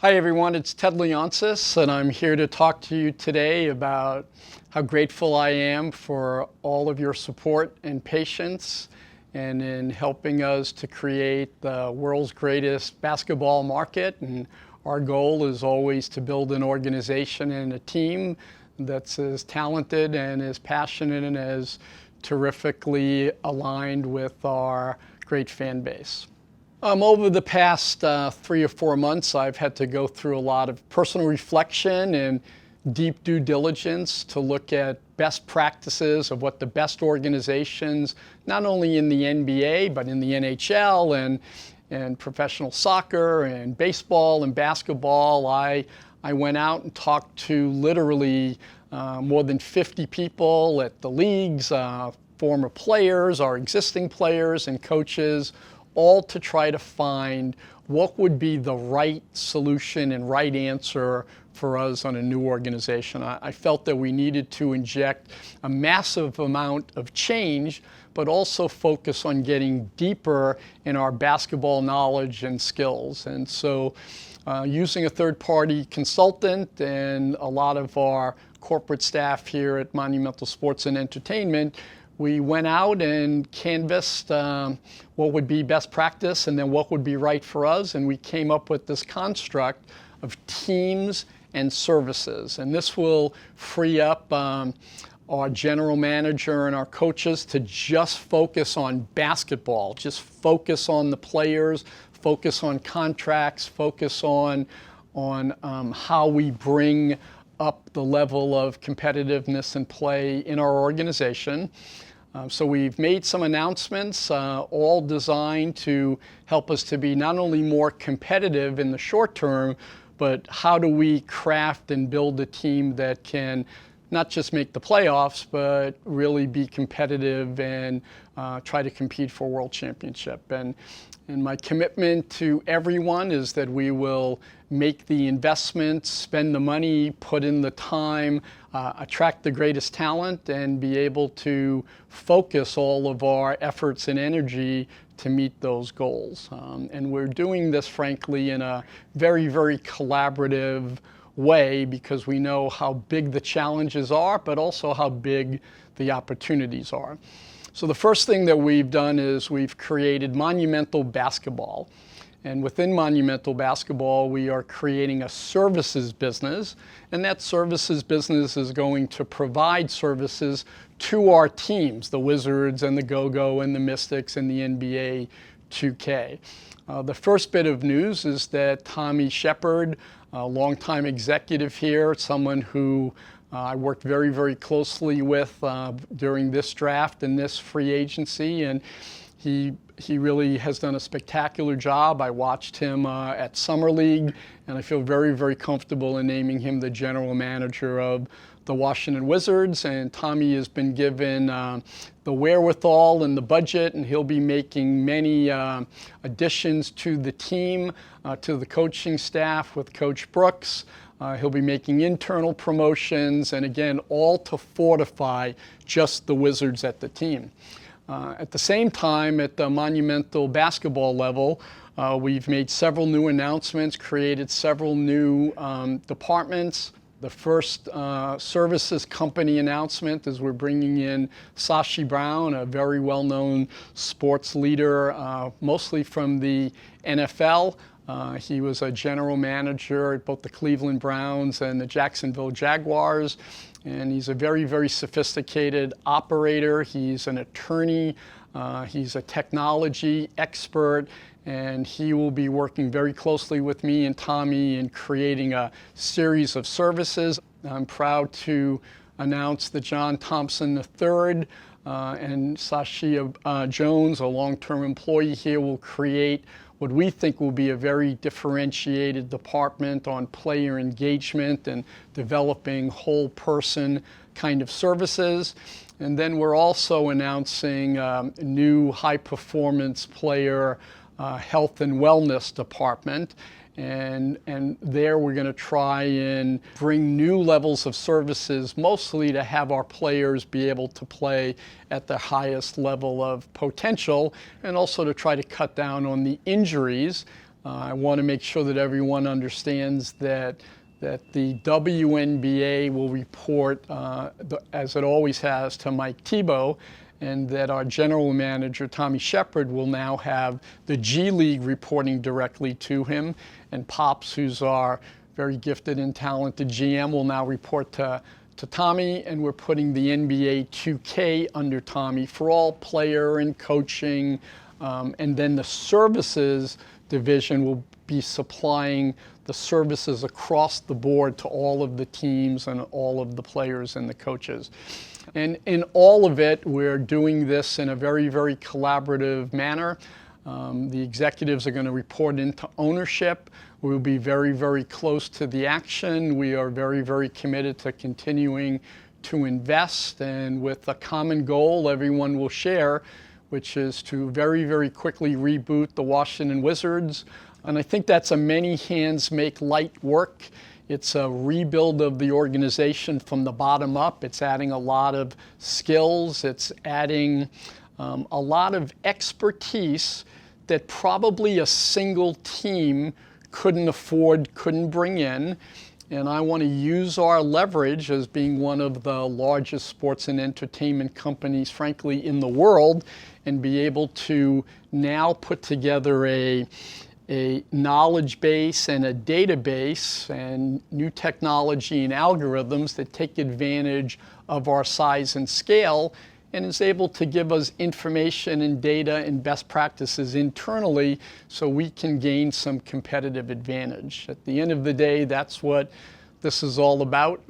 Hi everyone, it's Ted Leonsis, and I'm here to talk to you today about how grateful I am for all of your support and patience and in helping us to create the world's greatest basketball market. And our goal is always to build an organization and a team that's as talented and as passionate and as terrifically aligned with our great fan base. Over the past 3 or 4 months, I've had to go through a lot of personal reflection and deep due diligence to look at best practices of what the best organizations, not only in the NBA, but in the NHL and professional soccer and baseball and basketball. I went out and talked to literally more than 50 people at the leagues, former players, our existing players and coaches, all to try to find what would be the right solution and right answer for us on a new organization. I felt that we needed to inject a massive amount of change, but also focus on getting deeper in our basketball knowledge and skills. And so using a third-party consultant and a lot of our corporate staff here at Monumental Sports and Entertainment, we went out and canvassed what would be best practice and then what would be right for us, and we came up with this construct of teams and services. And this will free up our general manager and our coaches to just focus on basketball, just focus on the players, focus on contracts, focus on how we bring up the level of competitiveness and play in our organization. So we've made some announcements, all designed to help us to be not only more competitive in the short term, but how do we craft and build a team that can not just make the playoffs, but really be competitive and try to compete for a world championship. And my commitment to everyone is that we will make the investments, spend the money, put in the time, attract the greatest talent, and be able to focus all of our efforts and energy to meet those goals. And we're doing this, frankly, in a very, very collaborative way because we know how big the challenges are, but also how big the opportunities are. So the first thing that we've done is we've created Monumental Basketball. And within Monumental Basketball, we are creating a services business. And that services business is going to provide services to our teams, the Wizards and the Go-Go and the Mystics and the NBA 2K. The first bit of news is that Tommy Shepard, a longtime executive here, someone who I worked very, very closely with during this draft and this free agency, and he really has done a spectacular job. I watched him at Summer League, and I feel very, very comfortable in naming him the general manager of the Washington Wizards. And Tommy has been given the wherewithal and the budget, and he'll be making many additions to the team, to the coaching staff with Coach Brooks. He'll be making internal promotions, and again, all to fortify just the Wizards at the team. At the same time, at the Monumental Basketball level, we've made several new announcements, created several new departments. The first services company announcement is we're bringing in Sashi Brown, a very well-known sports leader, mostly from the NFL. He was a general manager at both the Cleveland Browns and the Jacksonville Jaguars. And he's a very, very sophisticated operator. He's an attorney. He's a technology expert. And he will be working very closely with me and Tommy in creating a series of services. I'm proud to announce that John Thompson III and Sashia Jones, a long-term employee here, will create what we think will be a very differentiated department on player engagement and developing whole person kind of services. And then we're also announcing a new high performance player health and wellness department. And there we're going to try and bring new levels of services, mostly to have our players be able to play at the highest level of potential, and also to try to cut down on the injuries I want to make sure that everyone understands that the WNBA will report, as it always has, to Mike Tebow, and that our general manager, Tommy Shepard, will now have the G League reporting directly to him, and Pops, who's our very gifted and talented GM, will now report to Tommy, and we're putting the NBA 2K under Tommy for all player and coaching, and then the services division will be supplying the services across the board to all of the teams and all of the players and the coaches. And in all of it, we're doing this in a very, very collaborative manner. The executives are going to report into ownership. We'll be very, very close to the action. We are very, very committed to continuing to invest, and with a common goal everyone will share, which is to very, very quickly reboot the Washington Wizards. And I think that's a many hands make light work. It's a rebuild of the organization from the bottom up. It's adding a lot of skills. It's adding a lot of expertise that probably a single team couldn't afford, couldn't bring in. And I want to use our leverage as being one of the largest sports and entertainment companies, frankly, in the world, and be able to now put together a knowledge base and a database and new technology and algorithms that take advantage of our size and scale, and is able to give us information and data and best practices internally so we can gain some competitive advantage. At the end of the day, that's what this is all about.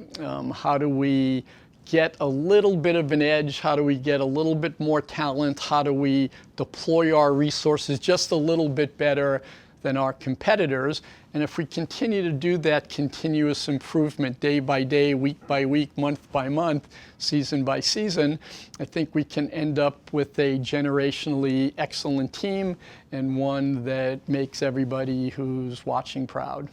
How do we get a little bit of an edge? How do we get a little bit more talent? How do we deploy our resources just a little bit better than our competitors? And if we continue to do that continuous improvement day by day, week by week, month by month, season by season, I think we can end up with a generationally excellent team and one that makes everybody who's watching proud.